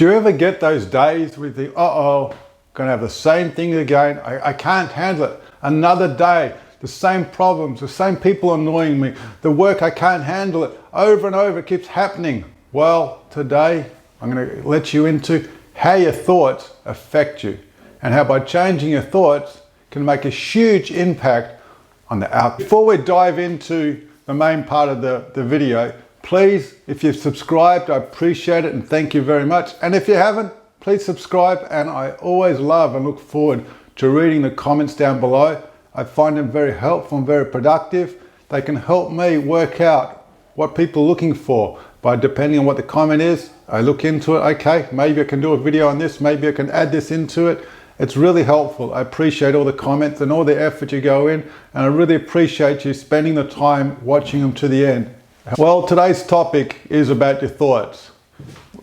Do you ever get those days where you think, uh-oh, gonna have the same thing again, I can't handle it, another day, the same problems, the same people annoying me, the work, I can't handle it, over and over, it keeps happening. Well, today I'm gonna let you into how your thoughts affect you and how by changing your thoughts can make a huge impact on the outcome. Before we dive into the main part of the video, please, if you've subscribed, I appreciate it and thank you very much. And if you haven't, please subscribe, and I always love and look forward to reading the comments down below. I find them very helpful and very productive. They can help me work out what people are looking for by depending on what the comment is. I look into it, okay, maybe I can do a video on this, maybe I can add this into it. It's really helpful. I appreciate all the comments and all the effort you go in, and I really appreciate you spending the time watching them to the end. Well, today's topic is about your thoughts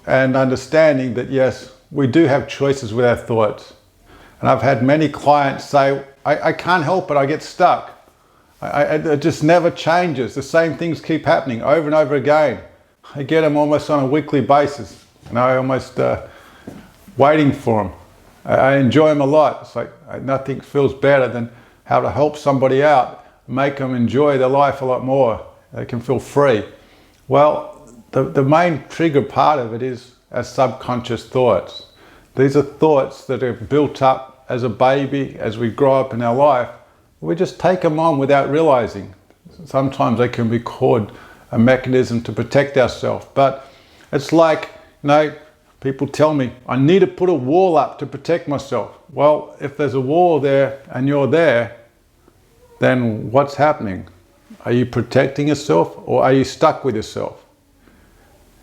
and understanding that yes, we do have choices with our thoughts. And I've had many clients say, I can't help it, I get stuck. It just never changes. The same things keep happening over and over again. I get them almost on a weekly basis, and I almost waiting for them. I enjoy them a lot. It's like nothing feels better than how to help somebody out, make them enjoy their life a lot more. They can feel free. Well, the main trigger part of it is our subconscious thoughts. These are thoughts that are built up as a baby, as we grow up in our life. We just take them on without realizing. Sometimes they can be called a mechanism to protect ourselves. But it's like, people tell me, I need to put a wall up to protect myself. Well, if there's a wall there and you're there, then what's happening? Are you protecting yourself or are you stuck with yourself?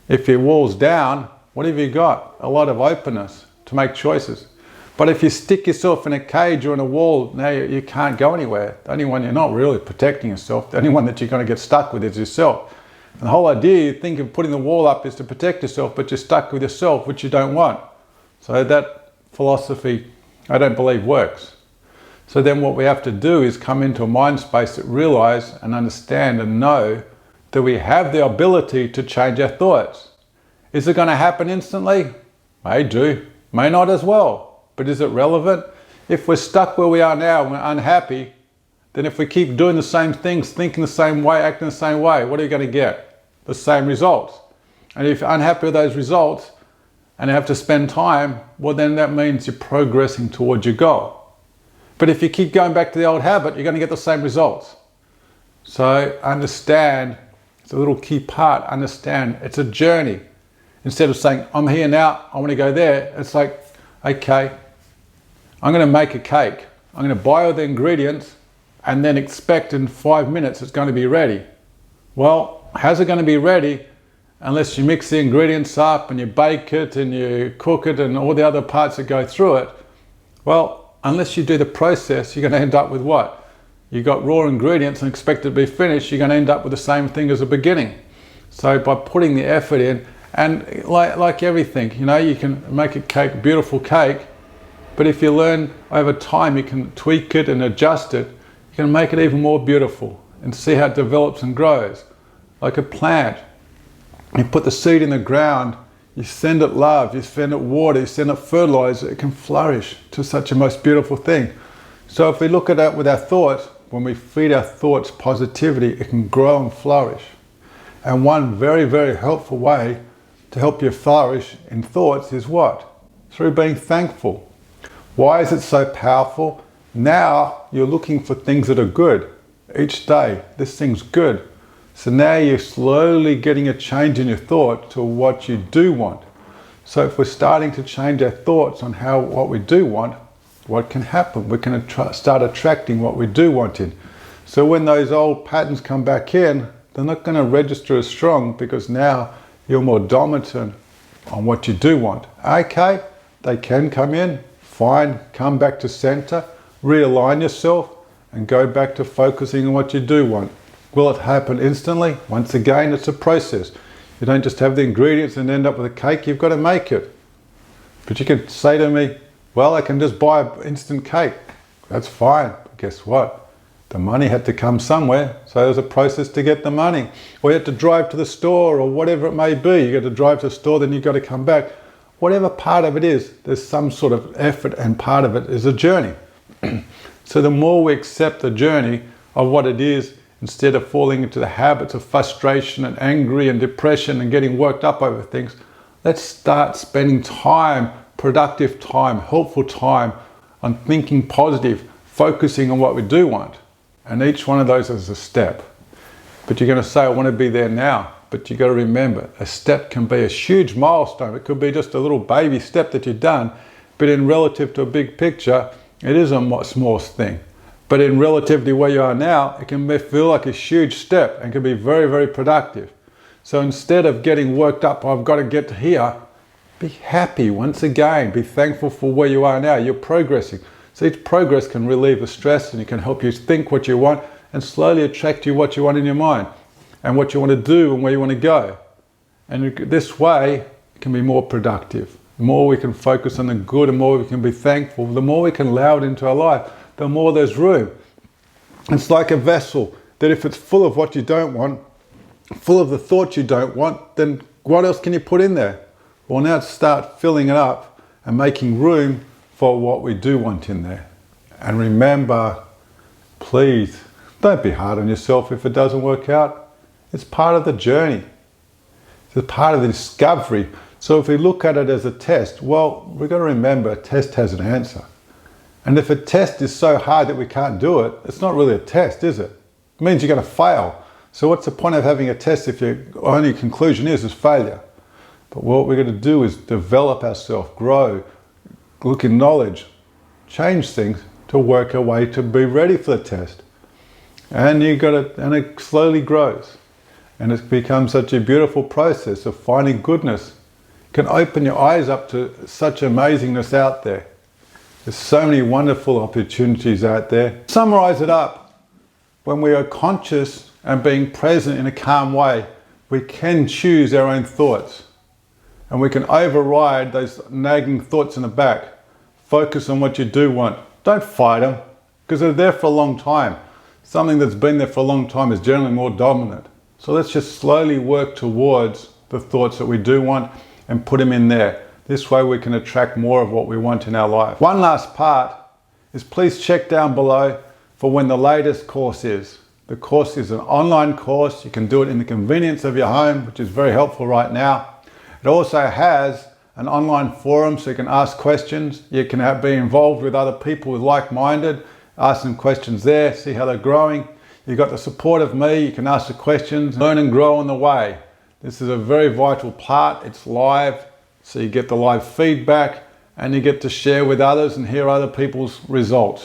If your wall's down, what have you got? A lot of openness to make choices. But if you stick yourself in a cage or in a wall, now you can't go anywhere. The only one you're not really protecting yourself, the only one that you're going to get stuck with is yourself. And the whole idea, you think of putting the wall up is to protect yourself, but you're stuck with yourself, which you don't want. So that philosophy, I don't believe works. So then what we have to do is come into a mind space that realize and understand and know that we have the ability to change our thoughts. Is it going to happen instantly? May do, may not as well. But is it relevant? If we're stuck where we are now and we're unhappy, then if we keep doing the same things, thinking the same way, acting the same way, what are you going to get? The same results. And if you're unhappy with those results and you have to spend time, well then that means you're progressing towards your goal. But if you keep going back to the old habit, you're going to get the same results. So understand, it's a little key part, understand it's a journey. Instead of saying, I'm here now, I want to go there, it's like, okay, I'm going to make a cake. I'm going to buy all the ingredients and then expect in 5 minutes it's going to be ready. Well, how's it going to be ready unless you mix the ingredients up and you bake it and you cook it and all the other parts that go through it? Well, unless you do the process, you're going to end up with what? You got raw ingredients and expect it to be finished, you're going to end up with the same thing as the beginning. So by putting the effort in, and like everything, you can make a cake, beautiful cake, but if you learn over time, you can tweak it and adjust it, you can make it even more beautiful and see how it develops and grows. Like a plant, you put the seed in the ground, you send it love, you send it water, you send it fertilizer, it can flourish to such a most beautiful thing. So if we look at that with our thoughts, when we feed our thoughts positivity, it can grow and flourish. And one very, very helpful way to help you flourish in thoughts is what? Through being thankful. Why is it so powerful? Now you're looking for things that are good. Each day, this thing's good. So now you're slowly getting a change in your thought to what you do want. So if we're starting to change our thoughts on what we do want, what can happen? We can start attracting what we do want in. So when those old patterns come back in, they're not going to register as strong because now you're more dominant on what you do want. Okay, they can come in, fine, come back to center, realign yourself and go back to focusing on what you do want. Will it happen instantly? Once again, it's a process. You don't just have the ingredients and end up with a cake, you've got to make it. But you can say to me, well, I can just buy an instant cake. That's fine, but guess what? The money had to come somewhere, so there's a process to get the money. Or you have to drive to the store or whatever it may be. You got to drive to the store, then you've got to come back. Whatever part of it is, there's some sort of effort, and part of it is a journey. So the more we accept the journey of what it is, instead of falling into the habits of frustration and angry and depression and getting worked up over things, let's start spending time, productive time, helpful time on thinking positive, focusing on what we do want. And each one of those is a step. But you're going to say, I want to be there now. But you got to remember, a step can be a huge milestone. It could be just a little baby step that you've done, but in relative to a big picture, it is a small thing. But in relativity where you are now, it can feel like a huge step and can be very, very productive. So instead of getting worked up, I've got to get to here, be happy once again. Be thankful for where you are now. You're progressing. So each progress can relieve the stress, and it can help you think what you want and slowly attract you what you want in your mind and what you want to do and where you want to go. And this way, it can be more productive. The more we can focus on the good, the more we can be thankful, the more we can allow it into our life, the more there's room. It's like a vessel that if it's full of what you don't want, full of the thoughts you don't want, then what else can you put in there? Well, now start filling it up and making room for what we do want in there. And remember, please, don't be hard on yourself if it doesn't work out. It's part of the journey. It's part of the discovery. So if we look at it as a test, well, we've got to remember a test has an answer. And if a test is so hard that we can't do it, it's not really a test, is it? It means you're going to fail. So what's the point of having a test if your only conclusion is failure? But what we're going to do is develop ourselves, grow, look in knowledge, change things to work our way to be ready for the test. And and it slowly grows. And it becomes such a beautiful process of finding goodness. It can open your eyes up to such amazingness out there. There's so many wonderful opportunities out there. Summarize it up. When we are conscious and being present in a calm way, we can choose our own thoughts. And we can override those nagging thoughts in the back. Focus on what you do want. Don't fight them, because they're there for a long time. Something that's been there for a long time is generally more dominant. So let's just slowly work towards the thoughts that we do want and put them in there. This way we can attract more of what we want in our life. One last part is please check down below for when the latest course is. The course is an online course. You can do it in the convenience of your home, which is very helpful right now. It also has an online forum so you can ask questions. You can be involved with other people with like-minded, ask them questions there, see how they're growing. You've got the support of me. You can ask the questions, learn and grow on the way. This is a very vital part. It's live, so you get the live feedback and you get to share with others and hear other people's results.